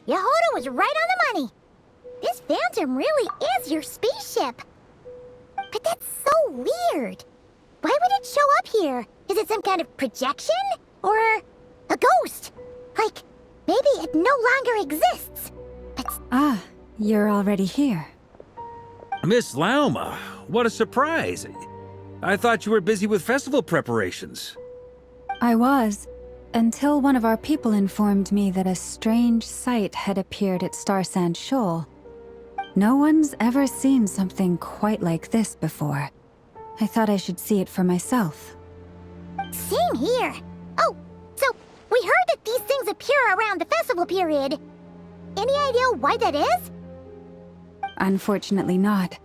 Yehoda was right on the money. This phantom really is your spaceship. But that's so weird. Why would it show up here? Is it some kind of projection? Or a ghost? Like, maybe it no longer exists. Ah, you're already here. Miss Lauma, what a surprise. I thought you were busy with festival preparations. I was, until one of our people informed me that a strange sight had appeared at Star Sand Shoal. No one's ever seen something quite like this before. I thought I should see it for myself. Same here. Oh, so we heard that these things appear around the festival period. Any idea why that is? Unfortunately not.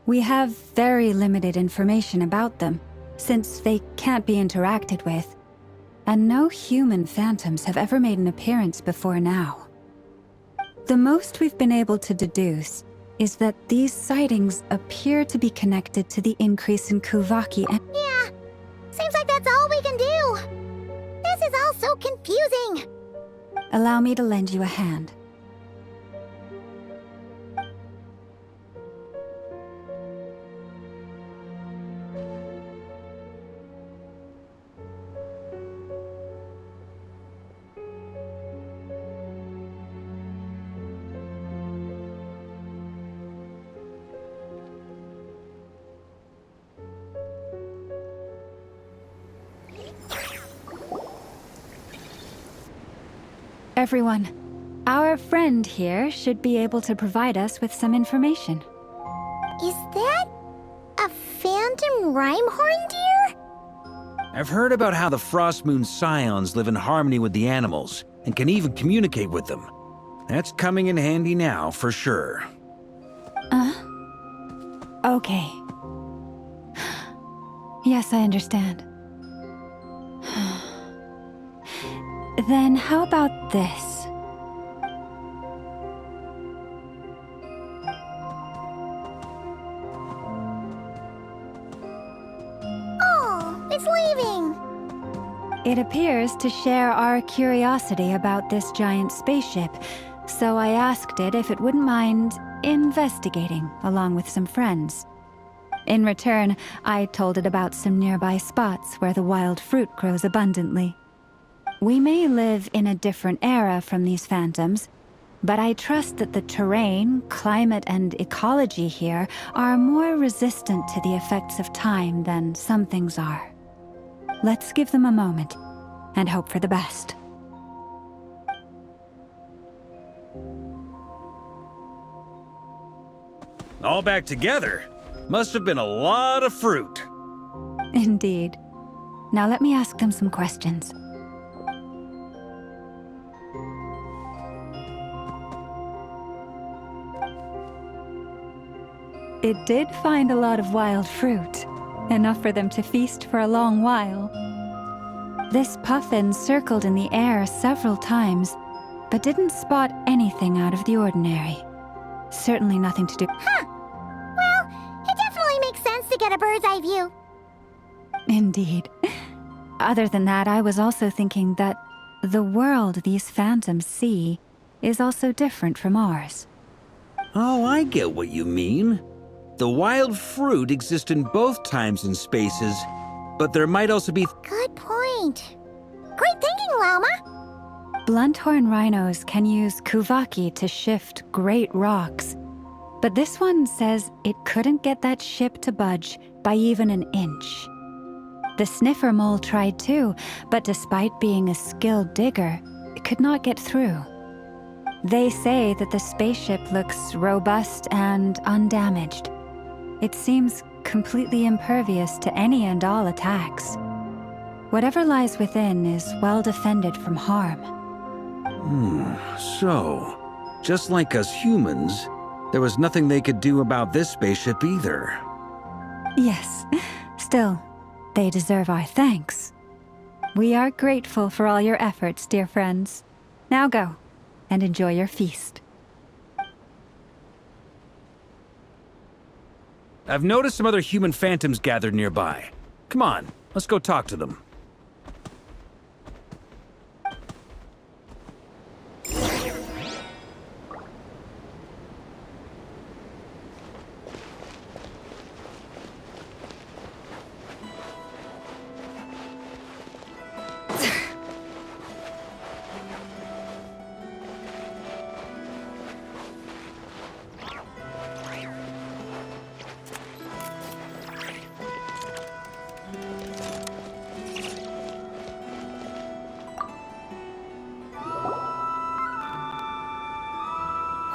We have very limited information about them, since they can't be interacted with. And no human phantoms have ever made an appearance before now. The most we've been able to deduce is that these sightings appear to be connected to the increase in Kuvaki and— Yeah, seems like that's all we can do. This is all so confusing. Allow me to lend you a hand. Everyone, our friend here should be able to provide us with some information. Is that a phantom rhyme-horn deer? I've heard about how the Frost Moon Scions live in harmony with the animals and can even communicate with them. That's coming in handy now, for sure. Okay. Yes, I understand. Then how about this? Oh, it's leaving. It appears to share our curiosity about this giant spaceship, so I asked it if it wouldn't mind investigating along with some friends. In return, I told it about some nearby spots where the wild fruit grows abundantly. We may live in a different era from these phantoms, but I trust that the terrain, climate, and ecology here are more resistant to the effects of time than some things are. Let's give them a moment and hope for the best. All back together? Must have been a lot of fruit. Indeed. Now let me ask them some questions. It did find a lot of wild fruit, enough for them to feast for a long while. This puffin circled in the air several times, but didn't spot anything out of the ordinary. Certainly nothing to do— Huh. Well, it definitely makes sense to get a bird's eye view. Indeed. Other than that, I was also thinking that the world these phantoms see is also different from ours. Oh, I get what you mean. The wild fruit exist in both times and spaces, but there might also be— Good point. Great thinking, Llama. Blunthorn rhinos can use Kuvaki to shift great rocks, but this one says it couldn't get that ship to budge by even an inch. The sniffer mole tried too, but despite being a skilled digger, it could not get through. They say that the spaceship looks robust and undamaged. It seems completely impervious to any and all attacks. Whatever lies within is well defended from harm. So, just like us humans, there was nothing they could do about this spaceship either. Yes, still, they deserve our thanks. We are grateful for all your efforts, dear friends. Now go, and enjoy your feast. I've noticed some other human phantoms gathered nearby. Come on, let's go talk to them.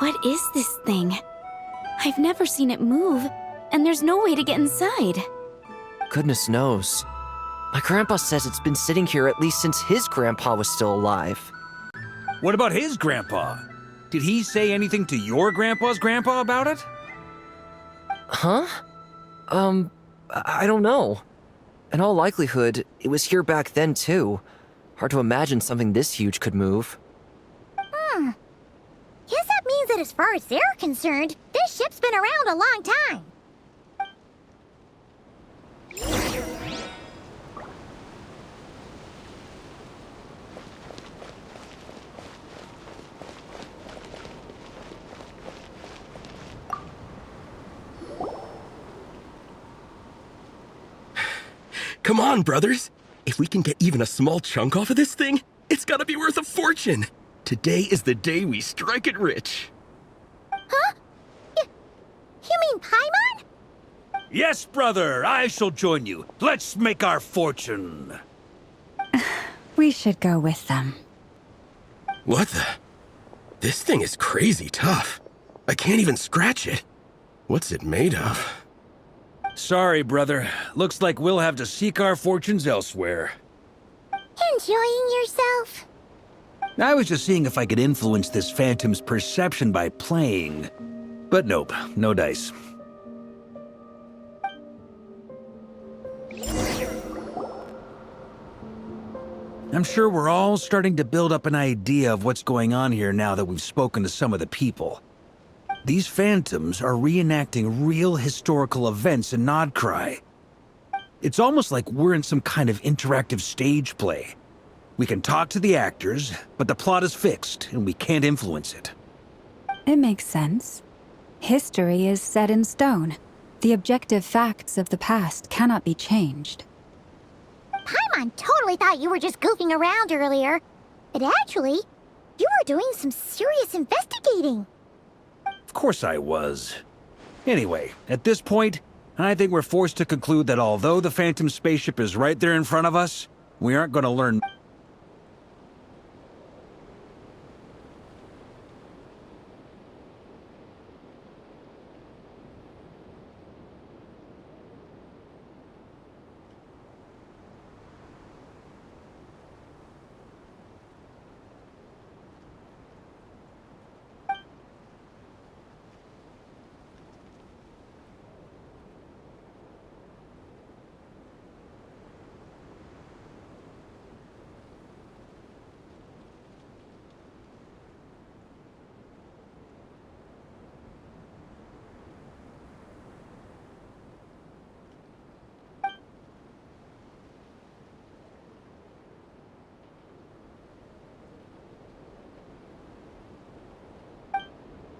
What is this thing? I've never seen it move, and there's no way to get inside. Goodness knows. My grandpa says it's been sitting here at least since his grandpa was still alive. What about his grandpa? Did he say anything to your grandpa's grandpa about it? Huh? I don't know. In all likelihood, it was here back then too. Hard to imagine something this huge could move. Guess that means that as far as they're concerned, this ship's been around a long time. Come on, brothers. If we can get even a small chunk off of this thing, it's gotta be worth a fortune. Today is the day we strike it rich. Huh? You mean Paimon? Yes, brother, I shall join you. Let's make our fortune. We should go with them. What the? This thing is crazy tough. I can't even scratch it. What's it made of? Sorry, brother. Looks like we'll have to seek our fortunes elsewhere. Enjoying yourself? I was just seeing if I could influence this phantom's perception by playing. But nope, no dice. I'm sure we're all starting to build up an idea of what's going on here now that we've spoken to some of the people. These phantoms are reenacting real historical events in Nod-Krai. It's almost like we're in some kind of interactive stage play. We can talk to the actors, but the plot is fixed, and we can't influence it. It makes sense. History is set in stone. The objective facts of the past cannot be changed. Paimon totally thought you were just goofing around earlier. But actually, you were doing some serious investigating. Of course I was. Anyway, at this point, I think we're forced to conclude that although the Phantom spaceship is right there in front of us, we aren't going to learn.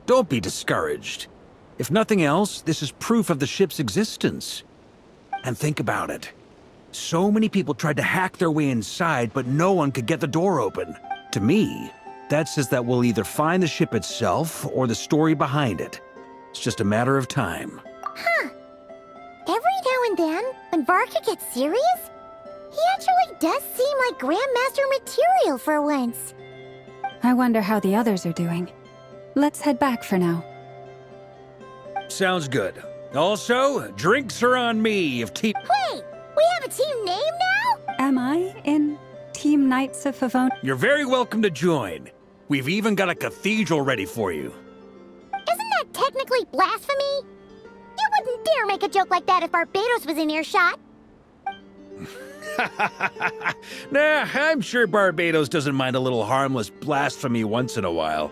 Don't be discouraged. If nothing else, this is proof of the ship's existence. And think about it. So many people tried to hack their way inside, but no one could get the door open. To me, that says that we'll either find the ship itself or the story behind it. It's just a matter of time. Huh. Every now and then, when Varka gets serious, he actually does seem like Grandmaster material for once. I wonder how the others are doing. Let's head back for now. Sounds good. Also, drinks are on me if team... Wait, we have a team name now? Am I in Team Knights of Favon? You're very welcome to join. We've even got a cathedral ready for you. Isn't that technically blasphemy? You wouldn't dare make a joke like that if Barbados was in earshot. Nah, I'm sure Barbados doesn't mind a little harmless blasphemy once in a while.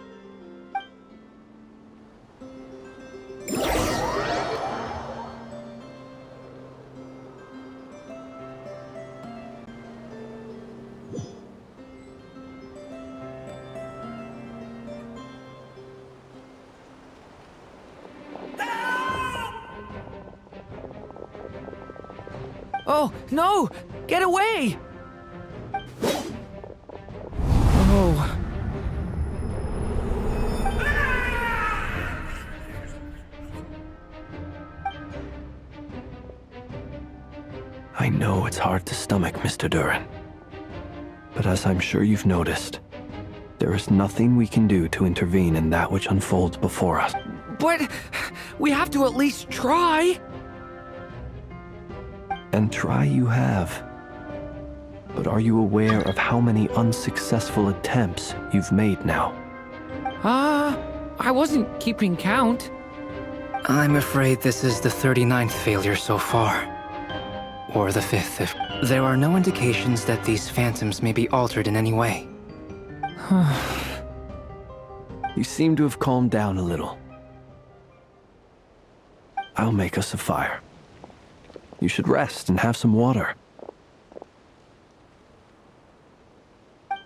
Oh, no! Get away! Oh. I know it's hard to stomach, Mr. Duran. But as I'm sure you've noticed, There is nothing we can do to intervene in that which unfolds before us. But we have to at least try. And try you have. But are you aware of how many unsuccessful attempts you've made now? I wasn't keeping count. I'm afraid this is the 39th failure so far. Or the 5th, if... There are no indications that these phantoms may be altered in any way. You seem to have calmed down a little. I'll make us a fire. You should rest and have some water.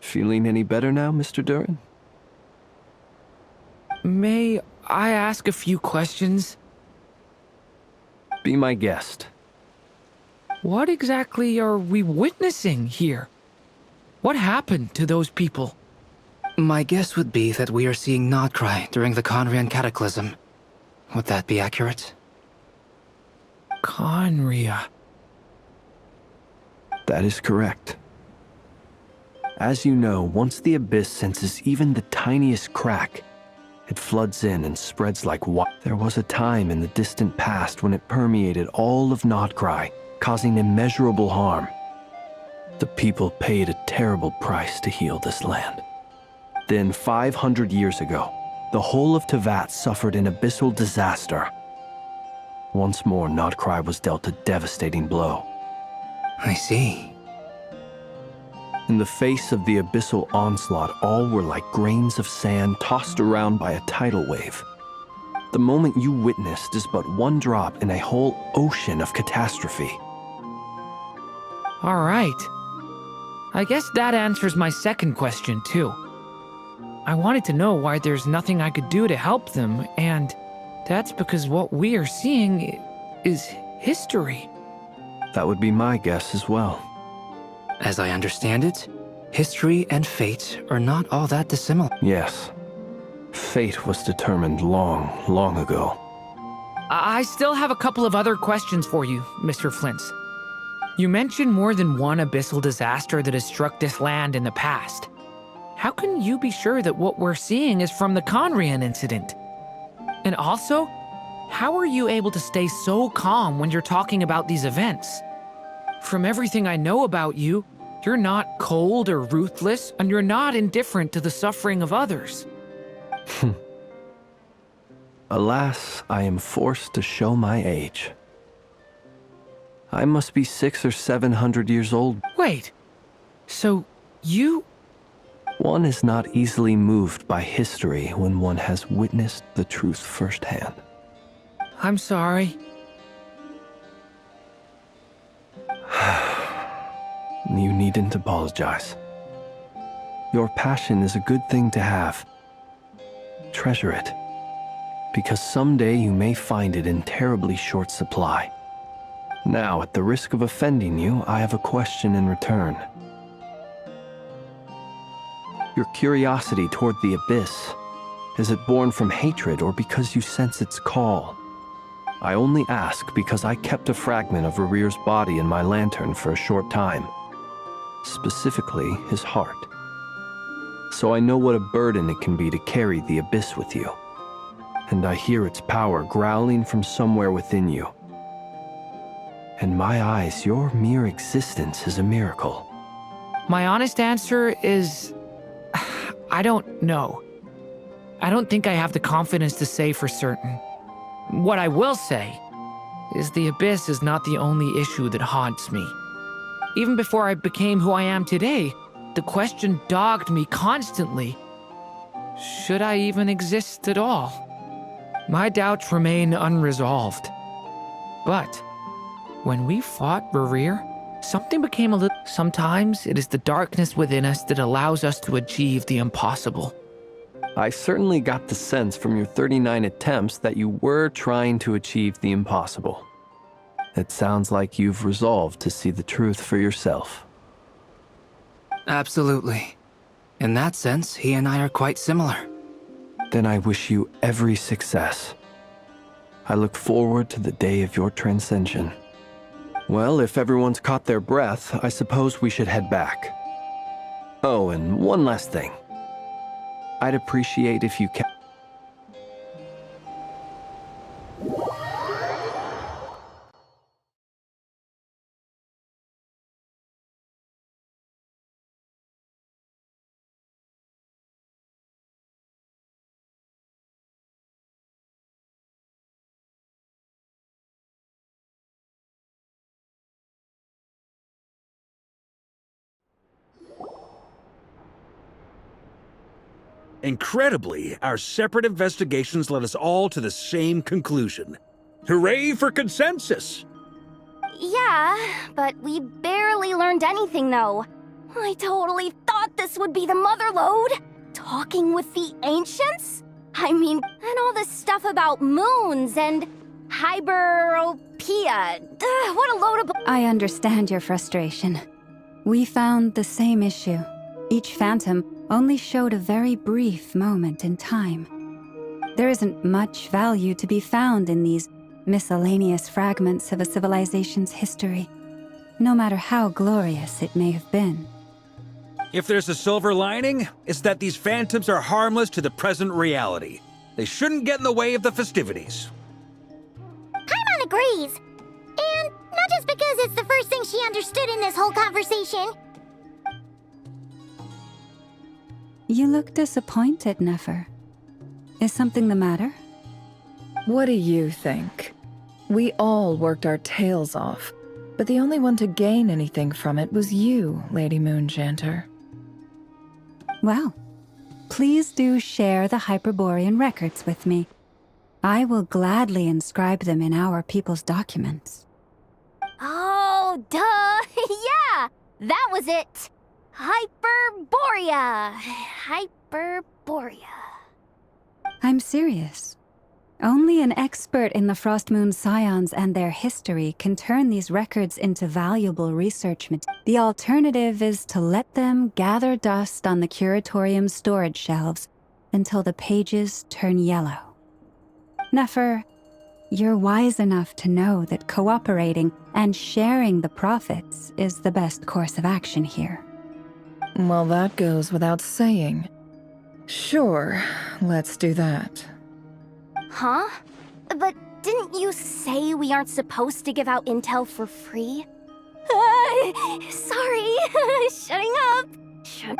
Feeling any better now, Mr. Duran? May I ask a few questions? Be my guest. What exactly are we witnessing here? What happened to those people? My guess would be that we are seeing Nod-Krai during the Conrian Cataclysm. Would that be accurate? Conria. That is correct. As you know, once the Abyss senses even the tiniest crack, it floods in and spreads like wildfire. There was a time in the distant past when it permeated all of Nod-Krai, causing immeasurable harm. The people paid a terrible price to heal this land. Then, 500 years ago, the whole of Teyvat suffered an abyssal disaster. Once more, Nod-Krai was dealt a devastating blow. I see. In the face of the abyssal onslaught, all were like grains of sand tossed around by a tidal wave. The moment you witnessed is but one drop in a whole ocean of catastrophe. All right. I guess that answers my second question, too. I wanted to know why there's nothing I could do to help them, and that's because what we are seeing is history. That would be my guess as well. As I understand it, history and fate are not all that dissimilar. Yes. Fate was determined long, long ago. I still have a couple of other questions for you, Mr. Flint. You mentioned more than one abyssal disaster that has struck this land in the past. How can you be sure that what we're seeing is from the Conrian incident? And also, how are you able to stay so calm when you're talking about these events? From everything I know about you, you're not cold or ruthless, and you're not indifferent to the suffering of others. Alas, I am forced to show my age. I must be 600 or 700 years old. Wait, so you... One is not easily moved by history when one has witnessed the truth firsthand. I'm sorry. You needn't apologize. Your passion is a good thing to have. Treasure it, because someday you may find it in terribly short supply. Now, at the risk of offending you, I have a question in return. Your curiosity toward the Abyss, is it born from hatred or because you sense its call? I only ask because I kept a fragment of Rarir's body in my lantern for a short time. Specifically, his heart. So I know what a burden it can be to carry the Abyss with you. And I hear its power growling from somewhere within you. In my eyes, your mere existence is a miracle. My honest answer is... I don't know. I don't think I have the confidence to say for certain. What I will say is the Abyss is not the only issue that haunts me. Even before I became who I am today, the question dogged me constantly. Should I even exist at all? My doubts remain unresolved. But when we fought Rarir, something became a little... Sometimes it is the darkness within us that allows us to achieve the impossible. I certainly got the sense from your 39 attempts that you were trying to achieve the impossible. It sounds like you've resolved to see the truth for yourself. Absolutely. In that sense, he and I are quite similar. Then I wish you every success. I look forward to the day of your transcension. Well, if everyone's caught their breath, I suppose we should head back. Oh, and one last thing. I'd appreciate if you can. Incredibly, our separate investigations led us all to the same conclusion. Hooray for consensus! Yeah, but we barely learned anything, though. I totally thought this would be the mother lode. Talking with the ancients? I mean, and all this stuff about moons and hyperopia. What a load of... I understand your frustration. We found the same issue. Each phantom only showed a very brief moment in time. There isn't much value to be found in these miscellaneous fragments of a civilization's history, no matter how glorious it may have been. If there's a silver lining, it's that these phantoms are harmless to the present reality. They shouldn't get in the way of the festivities. Paimon agrees. And not just because it's the first thing she understood in this whole conversation. You look disappointed, Nefer. Is something the matter? What do you think? We all worked our tails off, but the only one to gain anything from it was you, Lady Moonjanter. Well, please do share the Hyperborean records with me. I will gladly inscribe them in our people's documents. Oh, duh! Yeah! That was it! Hyperborea! Hyperborea. I'm serious. Only an expert in the Frostmoon Scions and their history can turn these records into valuable research material. The alternative is to let them gather dust on the Curatorium's storage shelves until the pages turn yellow. Nefer, you're wise enough to know that cooperating and sharing the profits is the best course of action here. Well, that goes without saying. Sure, let's do that. Huh? But didn't you say we aren't supposed to give out intel for free? Sorry, shutting up.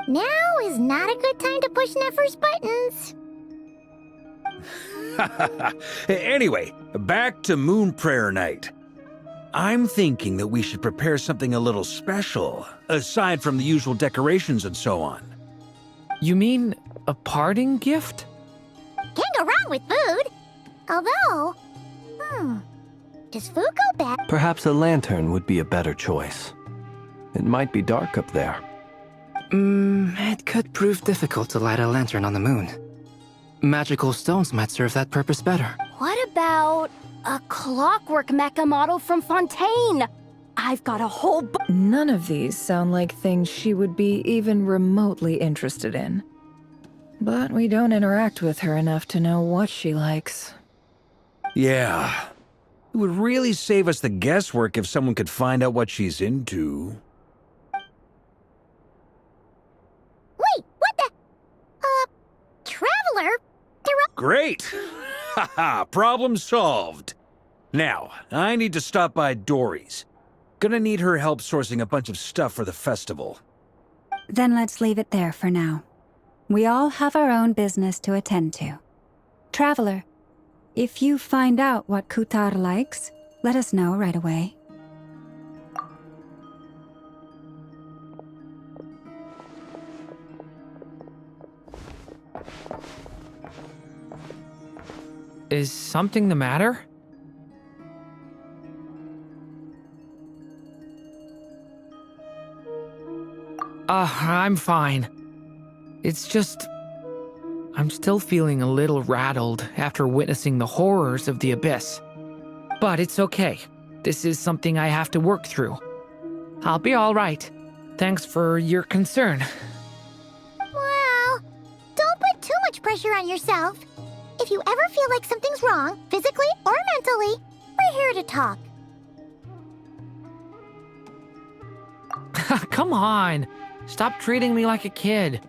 Now is not a good time to push Nefer's buttons. Anyway, back to Moon Prayer Night. I'm thinking that we should prepare something a little special, aside from the usual decorations and so on. You mean a parting gift? Can't go wrong with food. Although, does food go bad? Perhaps a lantern would be a better choice. It might be dark up there. It could prove difficult to light a lantern on the moon. Magical stones might serve that purpose better. What about a clockwork mecha model from Fontaine? I've got a whole None of these sound like things she would be even remotely interested in. But we don't interact with her enough to know what she likes. Yeah. It would really save us the guesswork if someone could find out what she's into. Wait, what the? Traveler? Great! Haha, problem solved. Now, I need to stop by Dory's. Gonna need her help sourcing a bunch of stuff for the festival. Then let's leave it there for now. We all have our own business to attend to. Traveler, if you find out what Kutar likes, let us know right away. Is something the matter? I'm fine. It's just... I'm still feeling a little rattled after witnessing the horrors of the Abyss. But it's okay. This is something I have to work through. I'll be all right. Thanks for your concern. Well, don't put too much pressure on yourself. If you ever feel like something's wrong, physically or mentally, we're here to talk. Come on. Stop treating me like a kid.